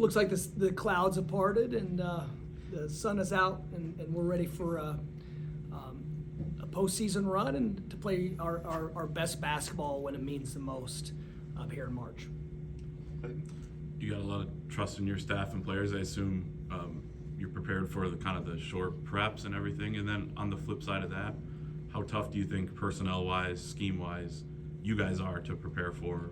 Looks like the clouds have parted and the sun is out, and we're ready for a postseason run and to play our best basketball when it means the most here in March. You got a lot of trust in your staff and players. I assume you're prepared for the short preps and everything. And then on the flip side of that, how tough do you think personnel-wise, scheme-wise, you guys are to prepare for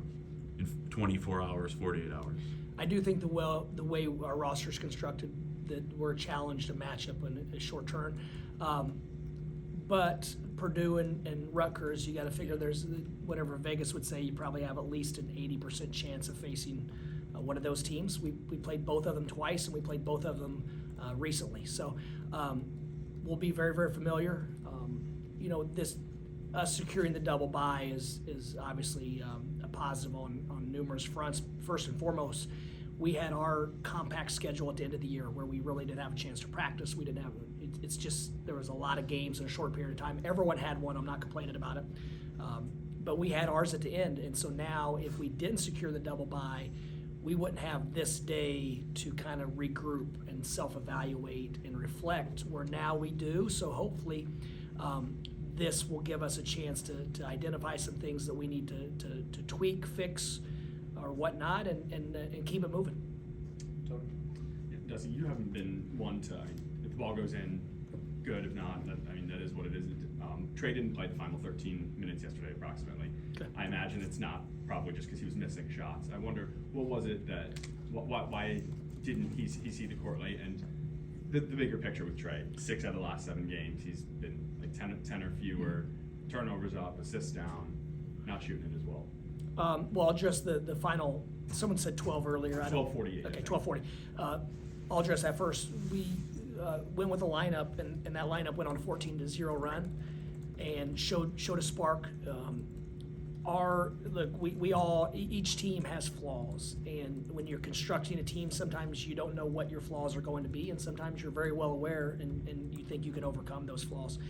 in 24 hours, 48 hours? I do think the way our roster is constructed, that we're challenged to match up in a short turn. But Purdue and Rutgers, you got to figure there's whatever Vegas would say, you probably have at least an 80% chance of facing one of those teams. We played both of them twice, and we played both of them recently. So we'll be very, very familiar. Us securing the double bye is obviously a positive on numerous fronts. First and foremost, we had our compact schedule at the end of the year where we really didn't have a chance to practice. We didn't have it's just there was a lot of games in a short period of time. Everyone had one. I'm not complaining about it, but we had ours at the end. And so now, if we didn't secure the double bye, we wouldn't have this day to kind of regroup and self-evaluate and reflect. Where now we do. So hopefully, this will give us a chance to identify some things that we need to tweak, fix, or whatnot, and keep it moving. Yeah, Dusty, you haven't been one to, if the ball goes in, good. If not, that is what it is. Trey didn't play the final 13 minutes yesterday, approximately. Okay. I imagine it's not probably just because he was missing shots. I wonder, what was it that, why didn't he see the court late? And the bigger picture with Trey, 6 out of the last 7 games, he's been like 10 or fewer, turnovers up, assists down, not shooting it as well. Well, just the final, someone said 12 earlier. 12:48. Okay, 12:40. I'll address that first. We went with a lineup, and that lineup went on a 14-0 run and showed a spark. Each team has flaws, and when you're constructing a team, sometimes you don't know what your flaws are going to be, and sometimes you're very well aware and you think you can overcome those flaws.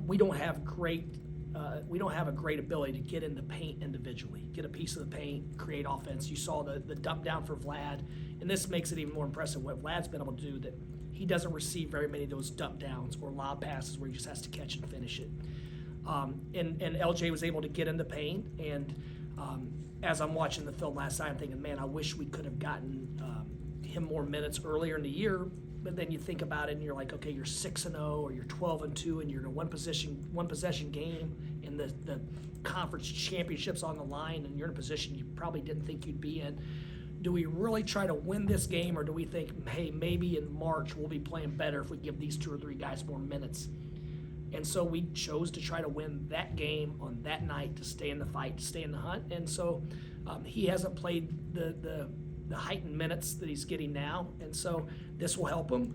We don't have a great ability to get in the paint individually, get a piece of the paint, create offense. You saw the dump down for Vlad, and this makes it even more impressive what Vlad's been able to do, that he doesn't receive very many of those dump downs or lob passes where he just has to catch and finish it. And LJ was able to get in the paint, and as I'm watching the film last night, I'm thinking, man, I wish we could have gotten him more minutes earlier in the year. But then you think about it, and you're like, okay, you're 6-0, or you're 12-2, and you're in a one possession game, and the conference championship's on the line, and you're in a position you probably didn't think you'd be in. Do we really try to win this game, or do we think, hey, maybe in March we'll be playing better if we give these 2 or 3 guys more minutes? And so we chose to try to win that game on that night, to stay in the fight, to stay in the hunt. And so he hasn't played the heightened minutes that he's getting now, and so this will help him.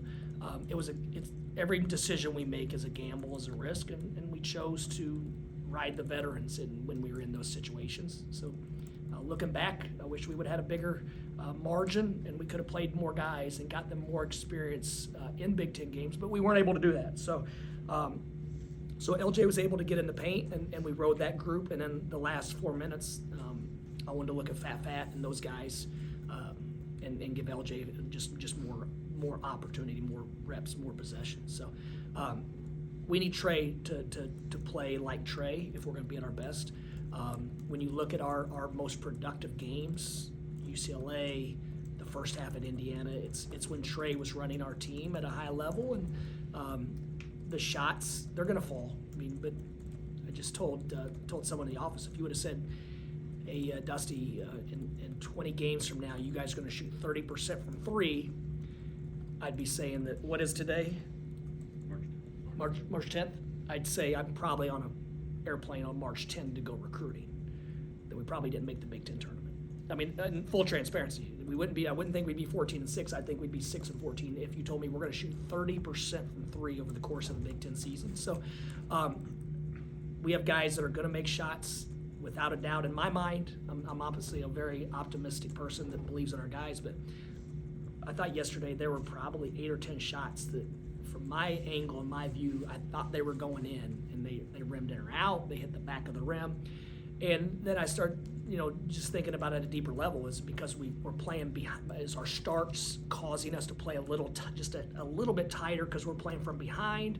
Every decision we make is a gamble, is a risk, and we chose to ride the veterans when we were in those situations. So looking back, I wish we would have had a bigger margin, and we could have played more guys and got them more experience in Big Ten games, but we weren't able to do that. So LJ was able to get in the paint, and we rode that group. And then the last 4 minutes, I wanted to look at Fat and those guys, and give LJ just more opportunity, more reps, more possessions. So we need Trey to play like Trey if we're going to be at our best. When you look at our most productive games, UCLA, the first half at Indiana, it's when Trey was running our team at a high level, and the shots, they're going to fall. But I just told someone in the office, if you would have said, hey, Dusty, in 20 games from now, you guys are going to shoot 30% from 3, I'd be saying that, what is today? March 10th? I'd say I'm probably on an airplane on March 10th to go recruiting. That we probably didn't make the Big Ten tournament. In full transparency, I wouldn't think we'd be 14-6. I think we'd be 6-14 if you told me we're going to shoot 30% from 3 over the course of the Big Ten season. So we have guys that are going to make shots without a doubt. In my mind, I'm obviously a very optimistic person that believes in our guys, but I thought yesterday there were probably 8 or 10 shots that, from my angle and my view, I thought they were going in, and they rimmed in or out. They hit the back of the rim. And then I start just thinking about it at a deeper level, is because we're playing behind. Is our starts causing us to play a little, just a little bit tighter because we're playing from behind,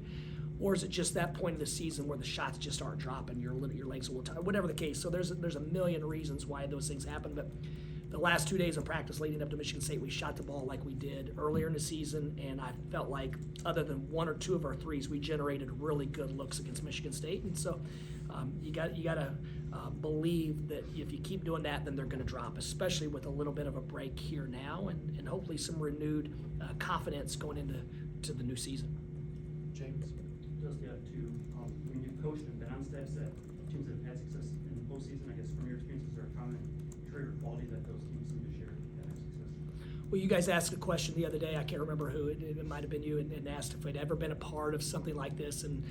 or is it just that point of the season where the shots just aren't dropping? Your legs are a little tight, whatever the case. So there's a million reasons why those things happen, but. The last 2 days of practice leading up to Michigan State, we shot the ball like we did earlier in the season, and I felt like other than 1 or 2 of our threes, we generated really good looks against Michigan State. And so you got to believe that if you keep doing that, then they're going to drop, especially with a little bit of a break here now, and hopefully some renewed confidence going into the new season. James? Just when you've coached and been on staffs that teams that have had success in the postseason, I guess from your experience, is there a common trait or quality that those teams seem to share that have success? Well, you guys asked a question the other day. I can't remember who. It might have been you, and asked if we'd ever been a part of something like this. And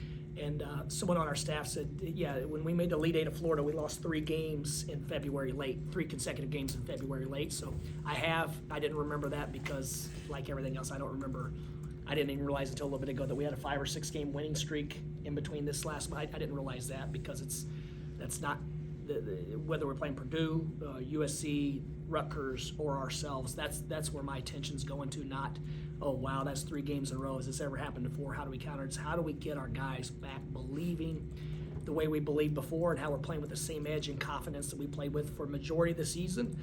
someone on our staff said, yeah, when we made the Elite Eight of Florida, we lost 3 games in February late, 3 consecutive games in February late. So I didn't remember that because, like everything else, I don't remember. I didn't even realize until a little bit ago that we had a 5 or 6 game winning streak in between this last. I didn't realize that because that's not. Whether we're playing Purdue, USC, Rutgers, or ourselves, that's where my attention's going to. Not, oh wow, that's 3 games in a row. Has this ever happened before? How do we counter it? It's how do we get our guys back believing the way we believed before, and how we're playing with the same edge and confidence that we played with for a majority of the season,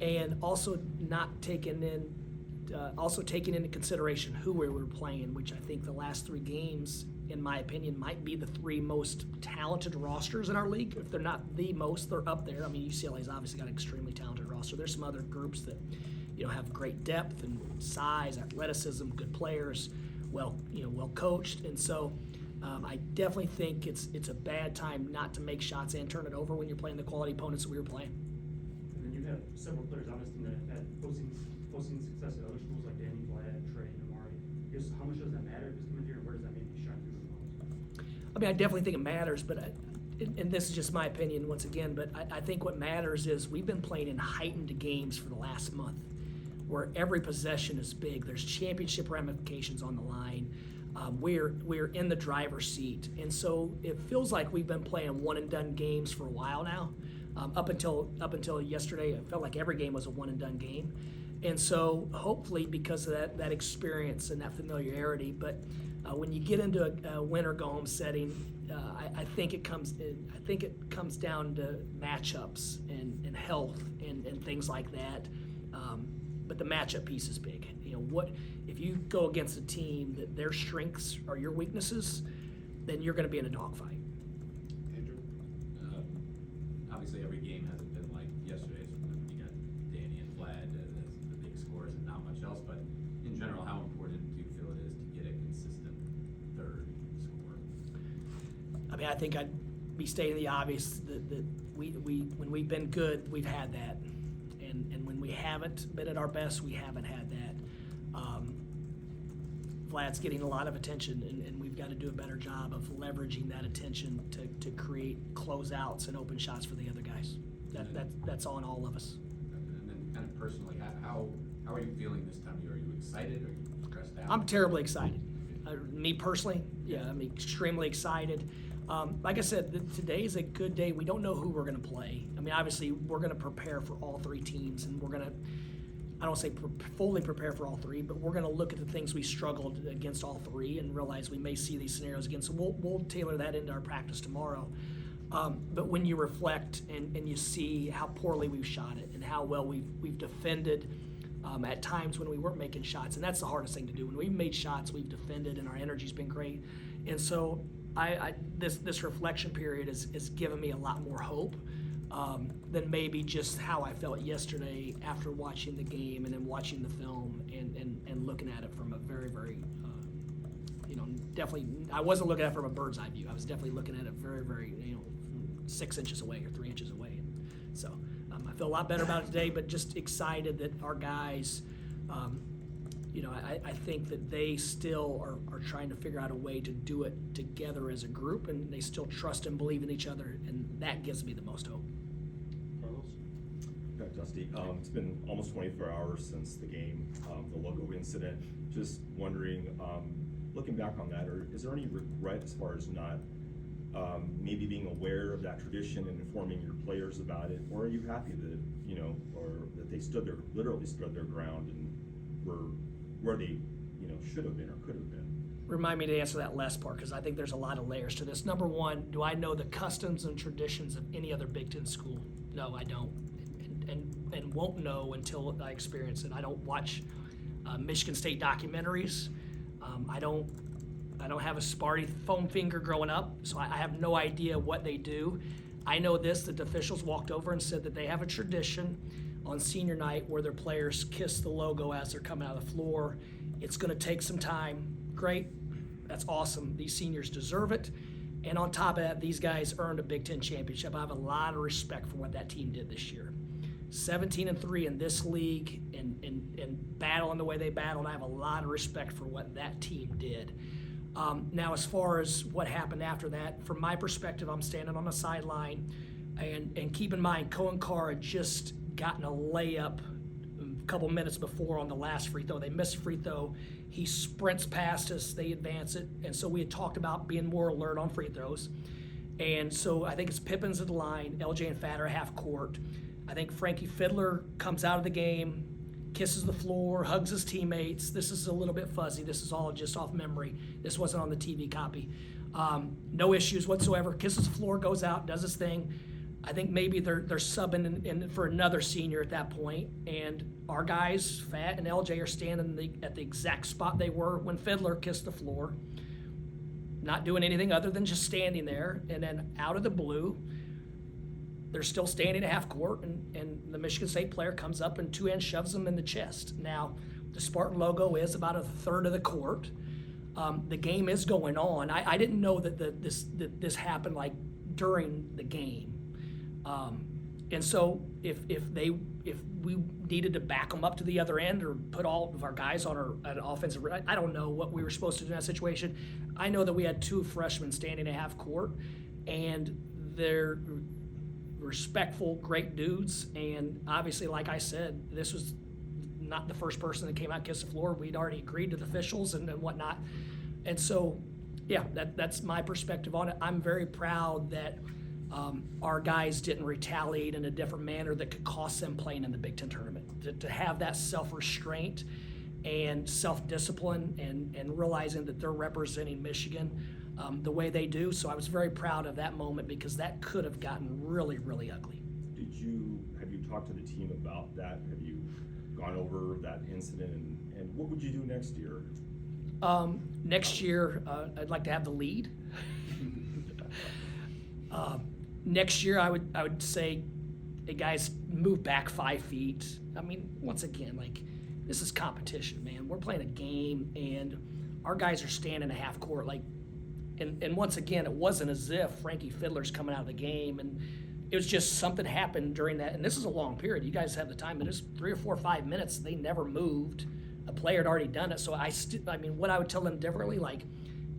and also not taking into consideration who we were playing, which I think the last 3 games, in my opinion, might be the 3 most talented rosters in our league. If they're not the most, they're up there. I mean, UCLA's obviously got an extremely talented roster. There's some other groups that, have great depth and size, athleticism, good players, well coached. And so I definitely think it's a bad time not to make shots and turn it over when you're playing the quality opponents that we were playing. And then you have several players on this team that have had postseason success at other schools like Danny, Vlad, Trey, and Amari. How much does that matter if it's coming here, and where does that maybe shine through the most? I mean, I definitely think it matters, but and this is just my opinion once again, but I think what matters is we've been playing in heightened games for the last month, where every possession is big. There's championship ramifications on the line. We're in the driver's seat, and so it feels like we've been playing one and done games for a while now. Up until yesterday, it felt like every game was a one and done game. And so hopefully because of that experience and that familiarity, but when you get into a win or go home setting, I think it comes down to matchups and health and things like that. But the matchup piece is big. What if you go against a team that their strengths are your weaknesses, then you're going to be in a dogfight. Andrew? Obviously, every game hasn't been like yesterday's. You got Danny and Vlad as the big scores and not much else. But in general, how important do you feel it is to get a consistent third score? I mean, I think I'd be stating the obvious that we when we've been good, we've had that, and when we haven't been at our best, we haven't had that. Vlad's getting a lot of attention, and we've got to do a better job of leveraging that attention to create closeouts and open shots for the other guys. That's on all of us. And then, kind of personally, how are you feeling this time of year? Are you excited? Are you stressed out? I'm terribly excited. Me personally, yeah, I'm extremely excited. Like I said, today is a good day. We don't know who we're going to play. I mean, obviously, we're going to prepare for all 3 teams, and we're going to, I don't say fully prepare for all 3, but we're going to look at the things we struggled against all 3 and realize we may see these scenarios again. So we'll tailor that into our practice tomorrow. But when you reflect and you see how poorly we've shot it and how well we've defended at times when we weren't making shots, and that's the hardest thing to do. When we've made shots, we've defended, and our energy's been great. And so this reflection period has given me a lot more hope than maybe just how I felt yesterday after watching the game and then watching the film and looking at it from a very, very, definitely, I wasn't looking at it from a bird's eye view. I was definitely looking at it very, very, 6 inches away or 3 inches away. And so I feel a lot better about it today, but just excited that our guys, I think that they still are trying to figure out a way to do it together as a group, and they still trust and believe in each other, and that gives me the most hope. Carlos? Yeah, Dusty, it's been almost 24 hours since the game, the logo incident. Just wondering, looking back on that, is there any regret as far as not maybe being aware of that tradition and informing your players about it? Or are you happy that, or that they literally stood their ground and were where they, should have been or could have been? Remind me to answer that last part, because I think there's a lot of layers to this. Number one, do I know the customs and traditions of any other Big Ten school? No, I don't, and won't know until I experience it. I don't watch Michigan State documentaries. I don't have a Sparty foam finger growing up, so I have no idea what they do. I know this, that the officials walked over and said that they have a tradition on senior night where their players kiss the logo as they're coming out of the floor. It's gonna take some time. Great, that's awesome. These seniors deserve it. And on top of that, these guys earned a Big Ten championship. I have a lot of respect for what that team did this year. 17-3 in this league and battling the way they battled, I have a lot of respect for what that team did. Now, as far as what happened after that, from my perspective, I'm standing on the sideline, and keep in mind, Cohen Carr had just gotten a layup a couple minutes before on the last free throw. They missed a free throw. He sprints past us, they advance it, and so we had talked about being more alert on free throws. And so I think it's Pippins at the line, LJ and Fat are half court. I think Frankie Fiddler comes out of the game, kisses the floor, hugs his teammates. This is a little bit fuzzy. This is all just off memory. This wasn't on the TV copy. No issues whatsoever. Kisses the floor, goes out, does his thing. I think maybe they're subbing in for another senior at that point, and our guys, Fat and LJ, are standing at the exact spot they were when Fiddler kissed the floor, not doing anything other than just standing there. And then out of the blue, they're still standing at half court, and the Michigan State player comes up and two-hand shoves them in the chest. Now, the Spartan logo is about a third of the court. The game is going on. I didn't know that this happened like during the game. And so if we needed to back them up to the other end or put all of our guys on an offensive, I don't know what we were supposed to do in that situation. I know that we had two freshmen standing at half court, and they're respectful, great dudes. And obviously, like I said, this was not the first person that came out and kissed the floor. We'd already agreed to the officials and whatnot. And so, yeah, that's my perspective on it. I'm very proud that our guys didn't retaliate in a different manner that could cost them playing in the Big Ten tournament. To have that self-restraint and self-discipline and realizing that they're representing Michigan the way they do. So I was very proud of that moment, because that could have gotten really, really ugly. Have you talked to the team about that? Have you gone over that incident, and what would you do next year? Next year, I'd like to have the lead. Next year, I would say, hey guys, move back 5 feet. I mean, once again, like, this is competition, man. We're playing a game, and our guys are standing at half court, like, and once again, it wasn't as if Frankie Fiddler's coming out of the game, and it was just something happened during that. And this is a long period. You guys have the time, but it's 3 or 4 or 5 minutes. They never moved. A player had already done it. So I mean, what I would tell them differently, like,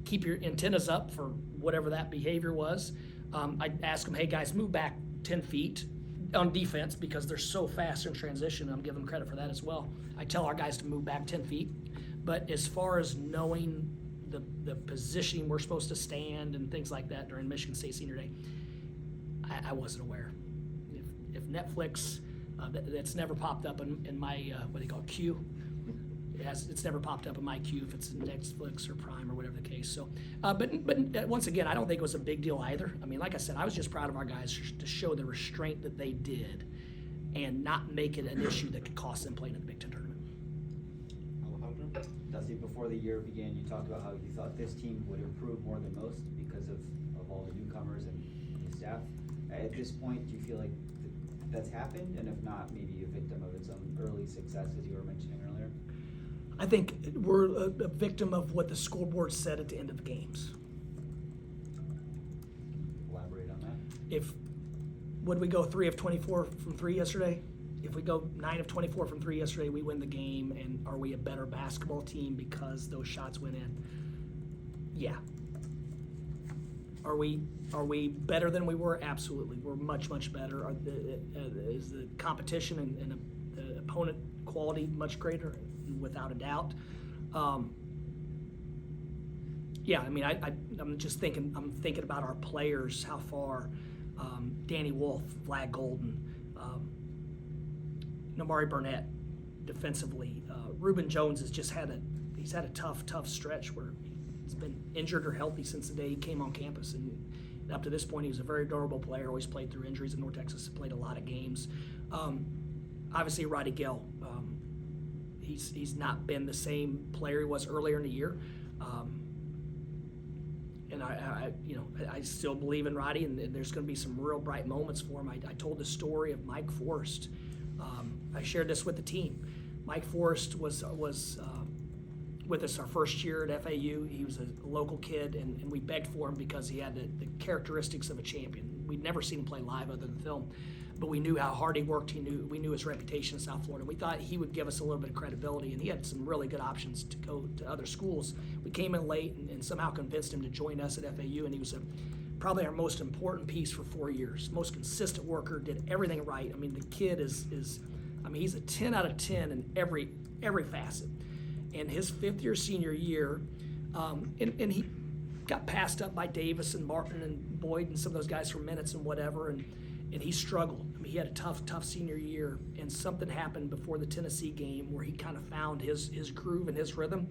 keep your antennas up for whatever that behavior was. I'd ask them, hey guys, move back 10 feet on defense, because they're so fast in transition. I'm giving them credit for that as well. I tell our guys to move back 10 feet. But as far as knowing the positioning we're supposed to stand and things like that during Michigan State Senior Day, I wasn't aware. If Netflix, that's never popped up in my, what they call queue. It's never popped up in my queue if it's Netflix or Prime or whatever the case. So, but once again, I don't think it was a big deal either. I mean, like I said, I was just proud of our guys to show the restraint that they did and not make it an issue that could cost them playing in the Big Ten tournament. Alejandro? Dusty, before the year began, you talked about how you thought this team would improve more than most because of all the newcomers and the staff. At this point, do you feel like that's happened? And if not, maybe a victim of its own early success, as you were mentioning earlier? I think we're a victim of what the scoreboard said at the end of the games. Elaborate on that. Would we go 3 of 24 from 3 yesterday? If we go 9 of 24 from 3 yesterday, we win the game. And are we a better basketball team because those shots went in? Yeah. Are we better than we were? Absolutely. We're much, much better. Is the competition and the opponent quality much greater? Without a doubt. Yeah, I mean, I'm just thinking, I'm thinking about our players, how far, Danny Wolf, Vlad Golden, Namari Burnett defensively. Reuben Jones has just had he's had a tough stretch where he's been injured or healthy since the day he came on campus. And up to this point, he was a very durable player, always played through injuries in North Texas, played a lot of games. Obviously, Roddy Gell, he's not been the same player he was earlier in the year. And I still believe in Roddy, and there's going to be some real bright moments for him. I told the story of Mike Forrest. I shared this with the team. Mike Forrest was with us our first year at FAU. He was a local kid, and we begged for him because he had the characteristics of a champion. We'd never seen him play live other than film, but we knew how hard he worked. We knew his reputation in South Florida. We thought he would give us a little bit of credibility, and he had some really good options to go to other schools. We came in late and somehow convinced him to join us at FAU, and he was probably our most important piece for 4 years. Most consistent worker, did everything right. I mean, the kid is he's a 10 out of 10 in every facet. And his fifth-year senior year, and he got passed up by Davis and Martin and Boyd and some of those guys for minutes and whatever, and he struggled. I mean, he had a tough senior year, and something happened before the Tennessee game where he kind of found his groove and his rhythm.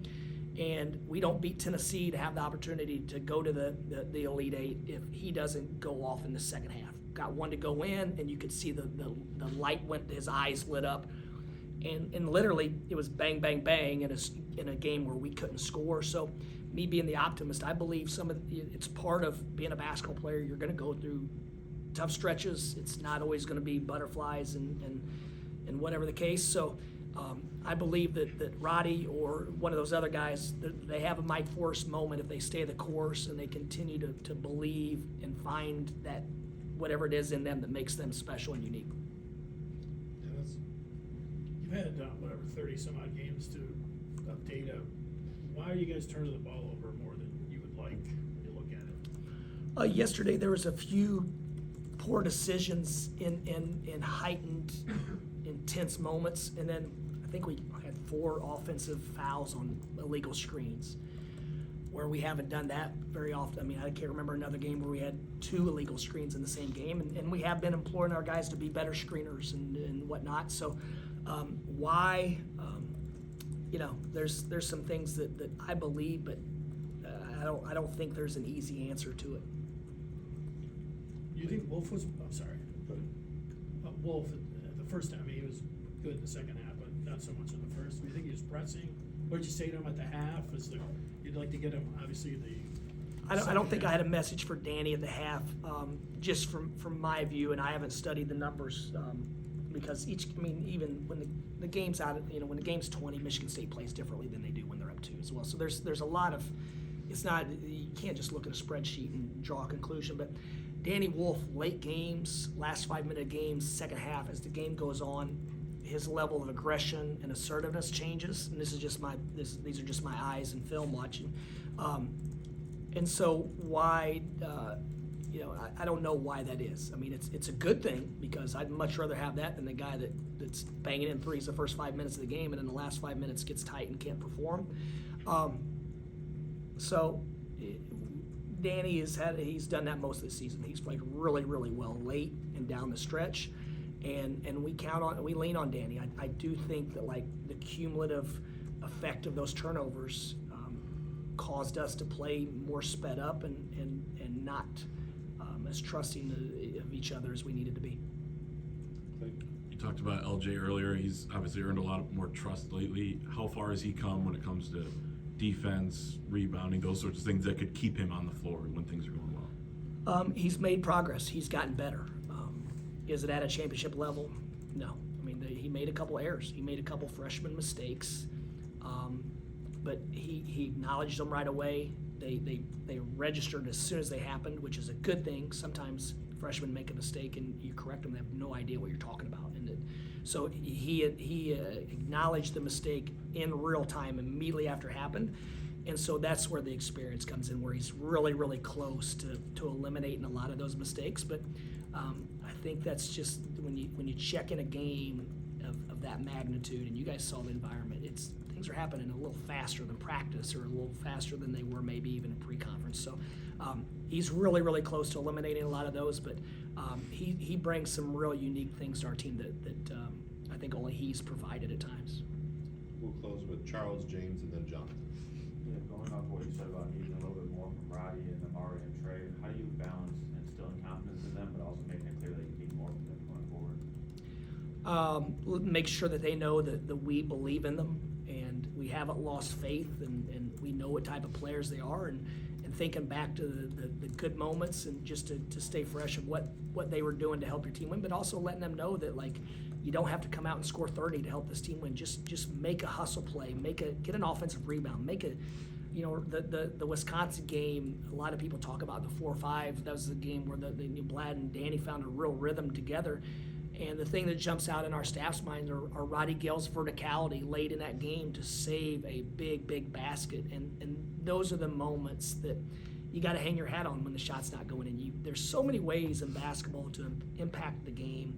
And we don't beat Tennessee to have the opportunity to go to the Elite Eight if he doesn't go off in the second half. Got one to go in, and you could see the light went, his eyes lit up. And literally, it was bang, bang, bang in a game where we couldn't score. So me being the optimist, I believe it's part of being a basketball player. You're going to go through tough stretches. It's not always going to be butterflies and whatever the case. So I believe that Roddy or one of those other guys, they have a Mike Forrest moment if they stay the course and they continue to believe and find that whatever it is in them that makes them special and unique. You've had, 30-some-odd games to update. Why are you guys turning the ball over more than you would like when you look at it? Yesterday, there was a few poor decisions in heightened, intense moments, and then I think we had 4 offensive fouls on illegal screens, where we haven't done that very often. I mean, I can't remember another game where we had 2 illegal screens in the same game, and we have been imploring our guys to be better screeners and whatnot. So why, there's some things that I believe, but I don't think there's an easy answer to it. You think Wolf was? I'm sorry. Wolf, the first time he was good in the second half, but not so much in the first. Do you think he was pressing? What did you say to him at the half? You'd like to get him, obviously, I don't think I had a message for Danny at the half, just from my view, and I haven't studied the numbers because even when the game's out, when the game's 20, Michigan State plays differently than they do when they're up 2 as well. So there's a lot of, it's not, you can't just look at a spreadsheet and draw a conclusion, but Danny Wolf, late games, last 5-minute games, second half, as the game goes on, his level of aggression and assertiveness changes, and these are just my eyes and film watching. And so why, I don't know why that is. I mean, it's a good thing because I'd much rather have that than the guy that's banging in threes the first 5 minutes of the game and in the last 5 minutes gets tight and can't perform. So Danny he's done that most of the season. He's played really, really well late and down the stretch, and we lean on Danny. I do think that the cumulative effect of those turnovers caused us to play more sped up and not as trusting of each other as we needed to be. You talked about LJ earlier. He's obviously earned a lot more trust lately. How far has he come when it comes to defense, rebounding, those sorts of things that could keep him on the floor when things are going well? He's made progress. He's gotten better. Is it at a championship level? No. I mean, he made a couple errors. He made a couple freshman mistakes, but he acknowledged them right away. They registered as soon as they happened, which is a good thing. Sometimes freshmen make a mistake and you correct them; they have no idea what you're talking about. So he acknowledged the mistake in real time immediately after it happened, and so that's where the experience comes in, where he's really, really close to eliminating a lot of those mistakes. But I think that's just when you check in a game of that magnitude, and you guys saw the environment. things are happening a little faster than practice or a little faster than they were maybe even in pre-conference. So he's really, really close to eliminating a lot of those, but he brings some real unique things to our team that I think only he's provided at times. We'll close with Charles, James, and then Jonathan. Yeah, going off what you said about needing a little bit more from Roddy and Amari and Trey, how do you balance instilling confidence in them, but also making it clear that you need more from them going forward? Make sure that they know that we believe in them and we haven't lost faith and we know what type of players they are and thinking back to the good moments and just to stay fresh of what they were doing to help your team win, but also letting them know that like you don't have to come out and score 30 to help this team win. Just make a hustle play, get an offensive rebound, the Wisconsin game. A lot of people talk about the 4-5. That was the game where the Blad and Danny found a real rhythm together. And the thing that jumps out in our staff's mind are Roddy Gale's verticality late in that game to save a big basket. And those are the moments that you got to hang your hat on when the shot's not going in. There's so many ways in basketball to impact the game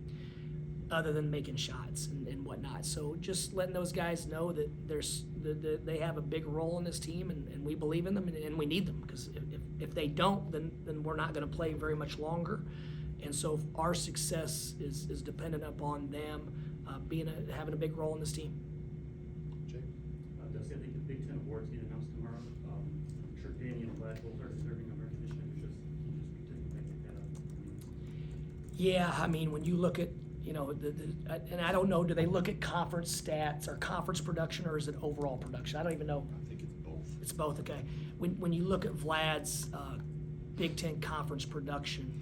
other than making shots and whatnot. So just letting those guys know that they have a big role in this team and we believe in them and we need them, because if they don't, then we're not going to play very much longer. And so our success is dependent upon them having a big role in this team. Jay? Dusty, I think the Big Ten awards get announced tomorrow. I'm sure Danny and Vlad both are deserving of recognition. Can you just pick that up? Yeah, I mean, when you look at, and I don't know, do they look at conference stats or conference production, or is it overall production? I don't even know. I think it's both. It's both, okay. When you look at Vlad's Big Ten conference production,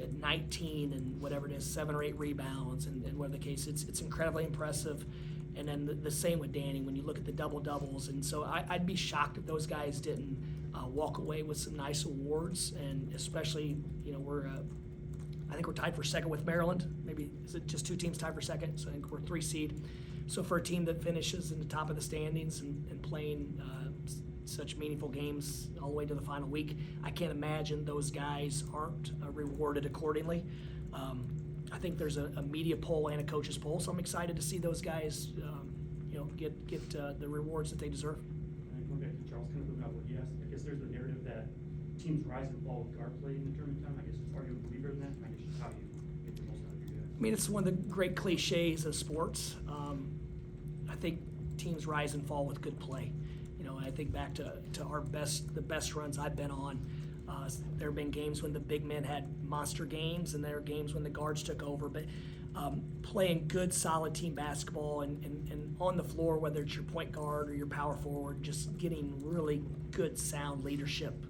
at 19 and whatever it is, 7 or 8 rebounds and whatever the case, it's incredibly impressive. And then the same with Danny when you look at the double-doubles. And so I'd be shocked if those guys didn't walk away with some nice awards, and especially, I think we're tied for second with Maryland. Maybe is it just 2 teams tied for second? So I think we're 3 seed. So for a team that finishes in the top of the standings and playing such meaningful games all the way to the final week, I can't imagine those guys aren't rewarded accordingly. I think there's a media poll and a coaches poll, so I'm excited to see those guys, get the rewards that they deserve. And going back to Charles, kind of moving out what he asked, I guess there's the narrative that teams rise and fall with guard play in the tournament time. I guess are you a believer in that? I guess just how do you get the most out of your guys? I mean, it's one of the great cliches of sports. I think teams rise and fall with good play. I think back to the best runs I've been on. There have been games when the big men had monster games, and there are games when the guards took over. But playing good, solid team basketball and on the floor, whether it's your point guard or your power forward, just getting really good, sound leadership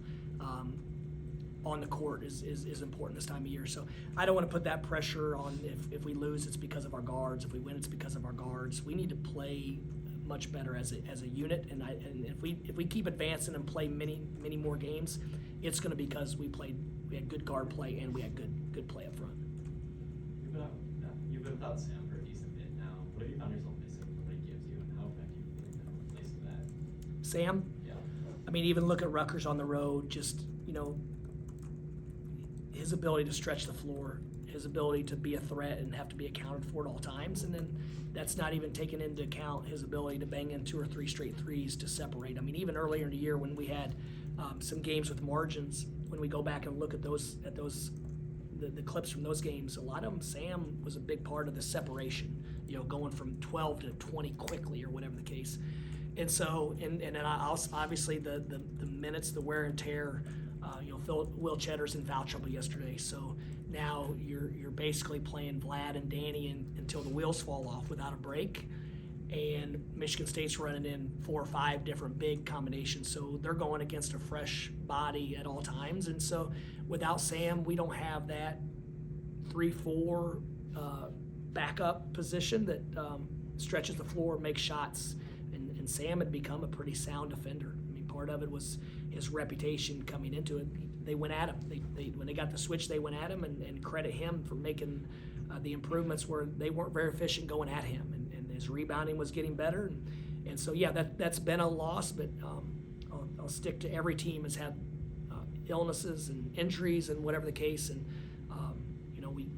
on the court is important this time of year. So I don't want to put that pressure on. If we lose, it's because of our guards. If we win, it's because of our guards. We need to play much better as a unit, and if we keep advancing and play many more games, it's going to be because we had good guard play and we had good play up front. You've been without Sam for a decent bit now. What have you found yourself missing what he gives you, and how effective you think that replacing that? Sam, Yeah. I mean, even look at Rutgers on the road. Just his ability to stretch the floor, his ability to be a threat and have to be accounted for at all times, and then that's not even taking into account his ability to bang in 2 or 3 straight threes to separate. I mean, even earlier in the year when we had some games with margins, when we go back and look at the clips from those games, a lot of them, Sam was a big part of the separation, going from 12 to 20 quickly or whatever the case. And so, and then obviously the minutes, the wear and tear, Will Cheddar's in foul trouble yesterday, so now you're basically playing Vlad and Danny until the wheels fall off without a break, and Michigan State's running in 4 or 5 different big combinations, so they're going against a fresh body at all times. And so without Sam, we don't have that 3-4 backup position that stretches the floor, makes shots, and Sam had become a pretty sound defender. I mean, part of it was his reputation coming into it. They went at him. They when they got the switch, they went at him, and credit him for making the improvements where they weren't very efficient going at him, and his rebounding was getting better. And so, yeah, that's been a loss, but I'll stick to every team has had illnesses and injuries and whatever the case, and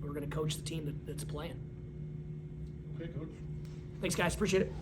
we're going to coach the team that's playing. Okay, Coach. Thanks, guys. Appreciate it.